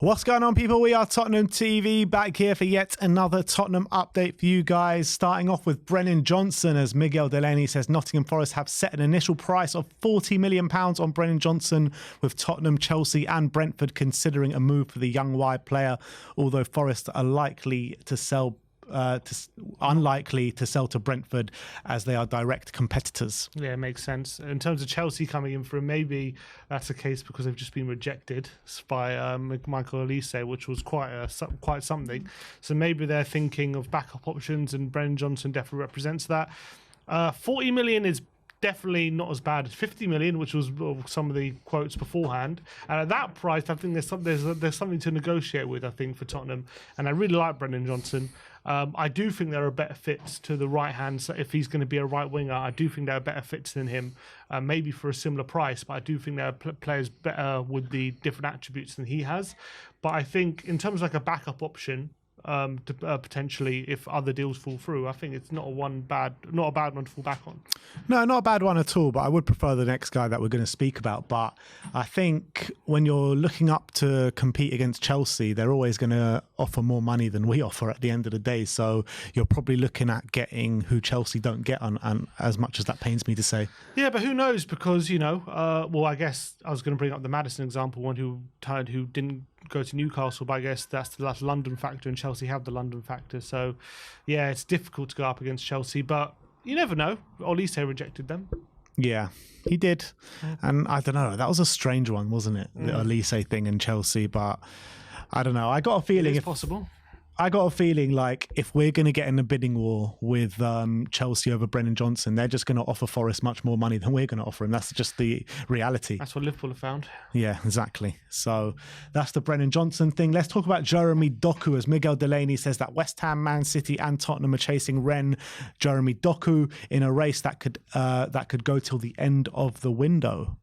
What's going on, people? We are Tottenham TV, back here for yet another Tottenham update for you guys. Starting off with Brennan Johnson, as Miguel Delaney says Nottingham Forest have set an initial price of £40 million on Brennan Johnson, with Tottenham, Chelsea and Brentford considering a move for the young wide player, although Forest are likely to sell unlikely to sell to Brentford as they are direct competitors. Yeah, it makes sense. In terms of Chelsea coming in for him, maybe that's the case because they've just been rejected by Michael Elise, which was quite something. So maybe they're thinking of backup options, and Brennan Johnson definitely represents that. 40 million is definitely not as bad as 50 million, which was some of the quotes beforehand. And at that price, I think there's something to negotiate with, I think, for Tottenham. And I really like Brennan Johnson. I do think there are better fits to the right hand. So if he's going to be a right winger, I do think there are better fits than him, maybe for a similar price. But I do think there are players better with the different attributes than he has. But I think in terms of like a backup option, to potentially, if other deals fall through, I think it's not a bad one to fall back on. No, not a bad one at all, but I would prefer the next guy that we're going to speak about. But I think when you're looking up to compete against Chelsea, they're always going to offer more money than we offer at the end of the day. So you're probably looking at getting who Chelsea don't get on, and as much as that pains me to say. Yeah, but who knows? Because, well, I guess I was going to bring up the Maddison example, one who didn't go to Newcastle, but I guess that's the London factor, and Chelsea have the London factor. So, yeah, it's difficult to go up against Chelsea, but you never know. Olise rejected them. Yeah, he did. And I don't know, that was a strange one, wasn't it? The Olise thing in Chelsea, but I don't know. I got a feeling it's possible. I got a feeling like if we're going to get in a bidding war with Chelsea over Brennan Johnson, they're just going to offer Forest much more money than we're going to offer him. That's just the reality. That's what Liverpool have found. Yeah, exactly. So that's the Brennan Johnson thing. Let's talk about Jeremy Doku, as Miguel Delaney says that West Ham, Man City and Tottenham are chasing Jeremy Doku in a race that could go till the end of the window.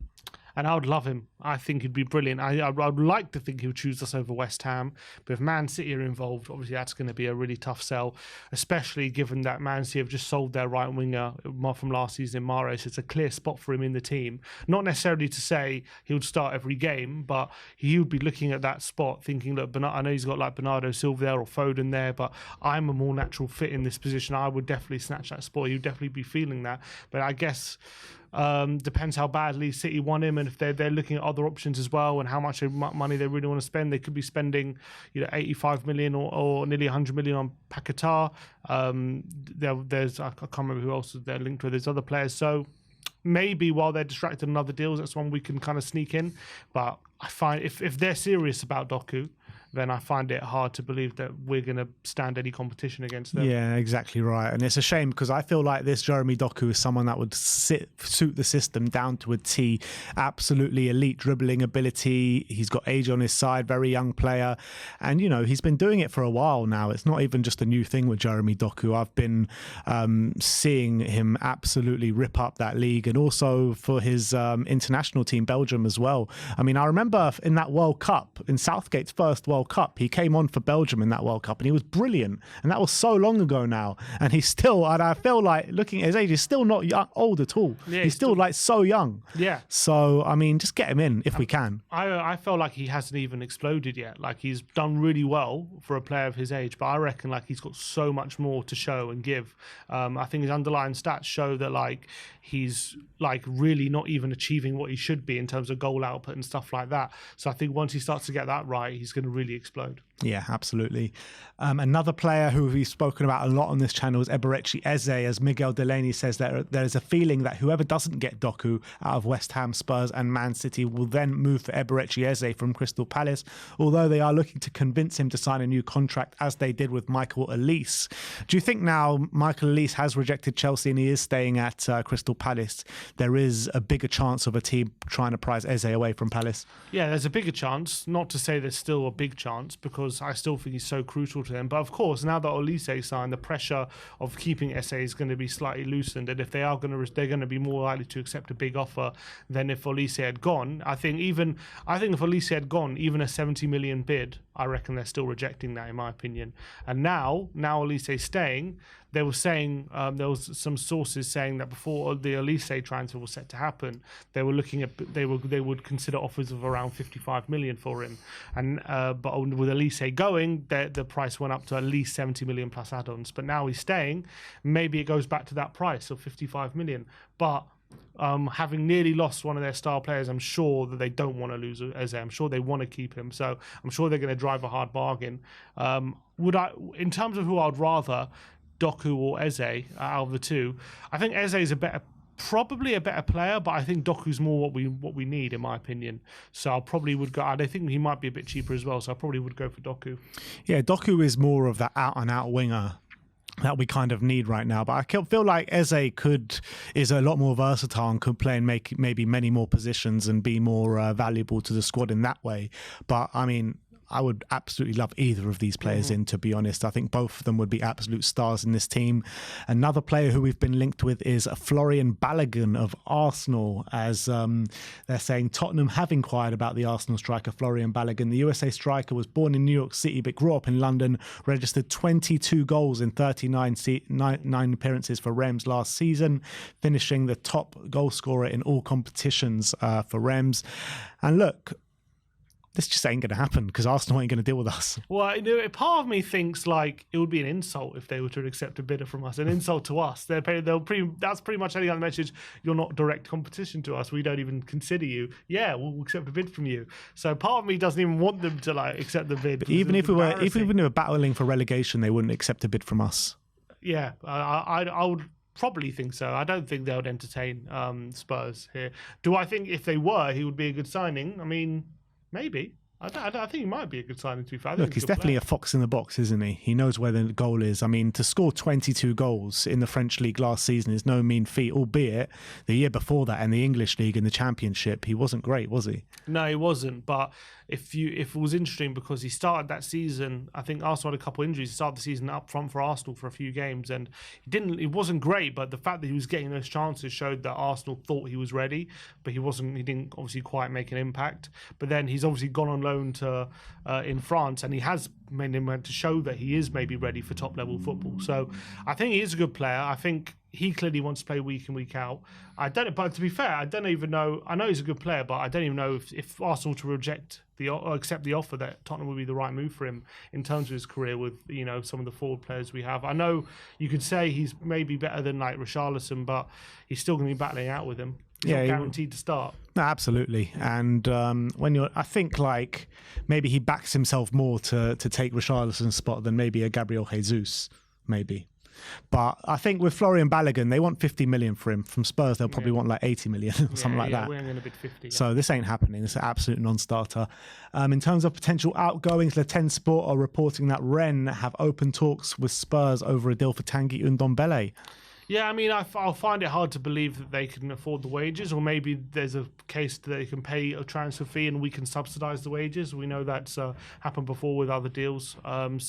And I would love him. I think he'd be brilliant. I would like to think he would choose us over West Ham. But if Man City are involved, obviously that's going to be a really tough sell, especially given that Man City have just sold their right winger from last season, Mahrez. It's a clear spot for him in the team. Not necessarily to say he would start every game, but he would be looking at that spot thinking, look, I know he's got like Bernardo Silva there or Foden there, but I'm a more natural fit in this position. I would definitely snatch that spot. He would definitely be feeling that. But I guess depends how badly City want him, and if they're looking at other options as well, and how much money they really want to spend. They could be spending 85 million or nearly 100 million on Paquetá. There's I can't remember who else they're linked with. There's other players, so maybe while they're distracted on other deals, that's one we can kind of sneak in. But I find if they're serious about Doku, then I find it hard to believe that we're going to stand any competition against them. Yeah, exactly right. And it's a shame because I feel like this Jeremy Doku is someone that would suit the system down to a T. Absolutely elite dribbling ability. He's got age on his side, very young player. And, he's been doing it for a while now. It's not even just a new thing with Jeremy Doku. I've been seeing him absolutely rip up that league, and also for his international team, Belgium, as well. I mean, I remember in that World Cup, in Southgate's first World Cup, he came on for Belgium in that World Cup and he was brilliant, and that was so long ago now, and he's still, and I feel like looking at his age, he's still not old at all. Yeah, he's still like so young. Yeah, so I mean, just get him in if we can. I feel like he hasn't even exploded yet. Like, he's done really well for a player of his age, but I reckon like he's got so much more to show and give. I think his underlying stats show that like he's like really not even achieving what he should be in terms of goal output and stuff like that. So I think once he starts to get that right, he's going to really explode. Yeah, absolutely. Another player who we've spoken about a lot on this channel is Eberechi Eze, as Miguel Delaney says that there is a feeling that whoever doesn't get Doku out of West Ham, Spurs and Man City will then move for Eberechi Eze from Crystal Palace, although they are looking to convince him to sign a new contract as they did with Michael Elise. Do you think now Michael Elise has rejected Chelsea and he is staying at Crystal Palace, there is a bigger chance of a team trying to prize Eze away from Palace? Yeah, there's a bigger chance. Not to say there's still a big chance, because I still think he's so crucial to them. But of course, now that Olise signed, the pressure of keeping Eze is going to be slightly loosened, and if they're going to be more likely to accept a big offer than if Olise had gone. I think if Olise had gone, even a 70 million bid, I reckon they're still rejecting that, in my opinion. And now Olise's staying, they were saying there was some sources saying that before the Elise transfer was set to happen, they were looking at they would consider offers of around 55 million for him, and but with Elise going, the price went up to at least 70 million plus add-ons. But now he's staying, maybe it goes back to that price of 55 million. But having nearly lost one of their star players, I'm sure that they don't want to lose Eze. I'm sure they want to keep him. So I'm sure they're going to drive a hard bargain. In terms of who I'd rather, Doku or Eze, out of the two, I think Eze is probably a better player, but I think Doku's more what we need, in my opinion. So I probably would go. I think he might be a bit cheaper as well. So I probably would go for Doku. Yeah, Doku is more of that out-and-out winger that we kind of need right now. But I feel like Eze is a lot more versatile and could play and make maybe many more positions and be more valuable to the squad in that way. But I mean, I would absolutely love either of these players in, to be honest. I think both of them would be absolute stars in this team. Another player who we've been linked with is Florian Balogun of Arsenal, as they're saying Tottenham have inquired about the Arsenal striker Florian Balogun. The USA striker was born in New York City but grew up in London, registered 22 goals in 39 appearances for Reims last season, finishing the top goal scorer in all competitions for Reims. And look, this just ain't going to happen because Arsenal ain't going to deal with us. Well, you know, part of me thinks like it would be an insult if they were to accept a bidder from us, an insult to us. That's pretty much any other message. You're not direct competition to us. We don't even consider you. Yeah, we'll accept a bid from you. So part of me doesn't even want them to like accept the bid. Even if we were battling for relegation, they wouldn't accept a bid from us. Yeah, I would probably think so. I don't think they would entertain Spurs here. Do I think if they were, he would be a good signing? I mean, maybe. I think he might be a good signing, to be fair. Look, he's definitely a fox in the box, isn't he? He knows where the goal is. I mean, to score 22 goals in the French league last season is no mean feat, albeit the year before that in the English league in the Championship, he wasn't great, was he? No, he wasn't. But if it was interesting because he started that season, I think Arsenal had a couple of injuries. He started the season up front for Arsenal for a few games, and it wasn't great, but the fact that he was getting those chances showed that Arsenal thought he was ready, but he didn't obviously quite make an impact. But then he's obviously gone on loan to in France, and he has made him to show that he is maybe ready for top level football. So I think he is a good player. I think he clearly wants to play week in, week out. But to be fair, I don't even know. I know he's a good player, but I don't even know if Arsenal to accept the offer that Tottenham would be the right move for him in terms of his career with, you know, some of the forward players we have. I know you could say he's maybe better than like Richarlison, but he's still going to be battling out with him. He's not guaranteed to start. No, absolutely. And I think like maybe he backs himself more to take Richarlison's spot than maybe a Gabriel Jesus, maybe. But I think with Florian Balogun, they want 50 million for him. From Spurs, they'll probably want like 80 million or something like that. We're going to bid 50. So this ain't happening. It's an absolute non-starter. In terms of potential outgoings, Le 10 Sport are reporting that Rennes have open talks with Spurs over a deal for Tanguy Ndombele. Yeah, I mean, I'll find it hard to believe that they can afford the wages, or maybe there's a case that they can pay a transfer fee and we can subsidise the wages. We know that's happened before with other deals. And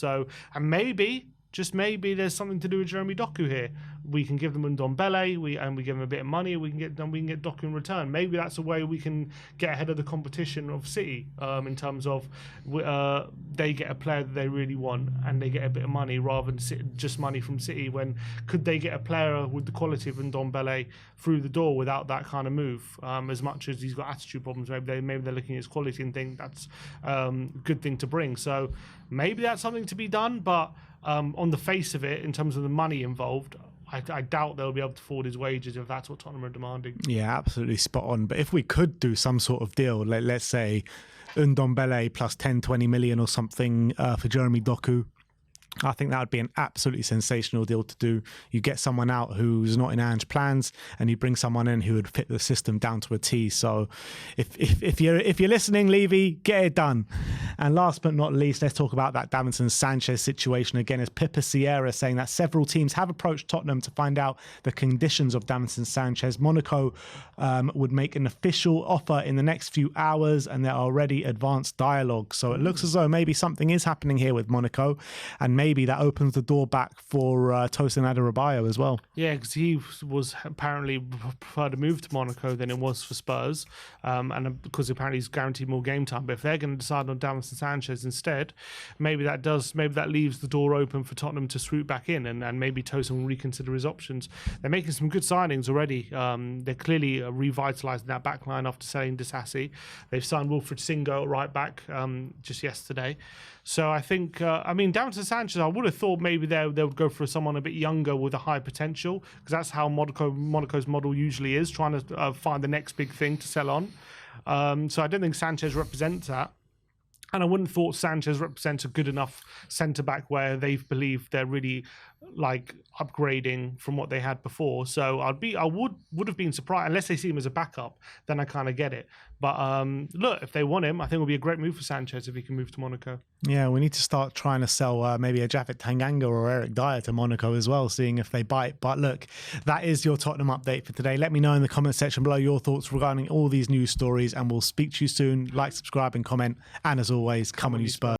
maybe, just maybe, there's something to do with Jeremy Doku here. We can give them Ndombele, we give them a bit of money. We can get Doku in return. Maybe that's a way we can get ahead of the competition of City in terms of they get a player that they really want and they get a bit of money rather than just money from City. When could they get a player with the quality of Ndombele through the door without that kind of move? As much as he's got attitude problems, maybe they're looking at his quality and think that's a good thing to bring. So maybe that's something to be done, but on the face of it, in terms of the money involved, I doubt they'll be able to afford his wages if that's what Tottenham are demanding. Yeah, absolutely spot on. But if we could do some sort of deal, let's say Ndombele plus 10, 20 million or something for Jeremy Doku, I think that would be an absolutely sensational deal to do. You get someone out who's not in Ange's plans, and you bring someone in who would fit the system down to a T. So, if you're listening, Levy, get it done. And last but not least, let's talk about that Davinson Sanchez situation again. As Pippa Sierra saying that several teams have approached Tottenham to find out the conditions of Davinson Sanchez. Monaco would make an official offer in the next few hours, and there are already advanced dialogue. So it looks as though maybe something is happening here with Monaco, and maybe maybe that opens the door back for Tosin Adarabioyo as well. Yeah, because he was apparently preferred to move to Monaco than it was for Spurs, and because apparently he's guaranteed more game time. But if they're going to decide on Davinson Sanchez instead, maybe that leaves the door open for Tottenham to swoop back in, and maybe Tosin will reconsider his options. They're making some good signings already. They're clearly revitalising that back line after selling Disasi. They've signed Wilfred Singo at right back just yesterday. So I think, Davinson Sanchez, I would have thought maybe they would go for someone a bit younger with a high potential, because that's how Monaco's model usually is, trying to find the next big thing to sell on. So I don't think Sanchez represents that. And I wouldn't have thought Sanchez represents a good enough centre-back where they believe they're really like upgrading from what they had before. So I would have been surprised, unless they see him as a backup, then I kind of get it. But look, if they want him, I think it would be a great move for Sanchez if he can move to Monaco. Yeah, we need to start trying to sell maybe a Japhet Tanganga or Eric Dyer to Monaco as well, seeing if they bite. But look, that is your Tottenham update for today. Let me know in the comment section below your thoughts regarding all these news stories, and we'll speak to you soon. Like, subscribe and comment. And as always, come on you Spurs.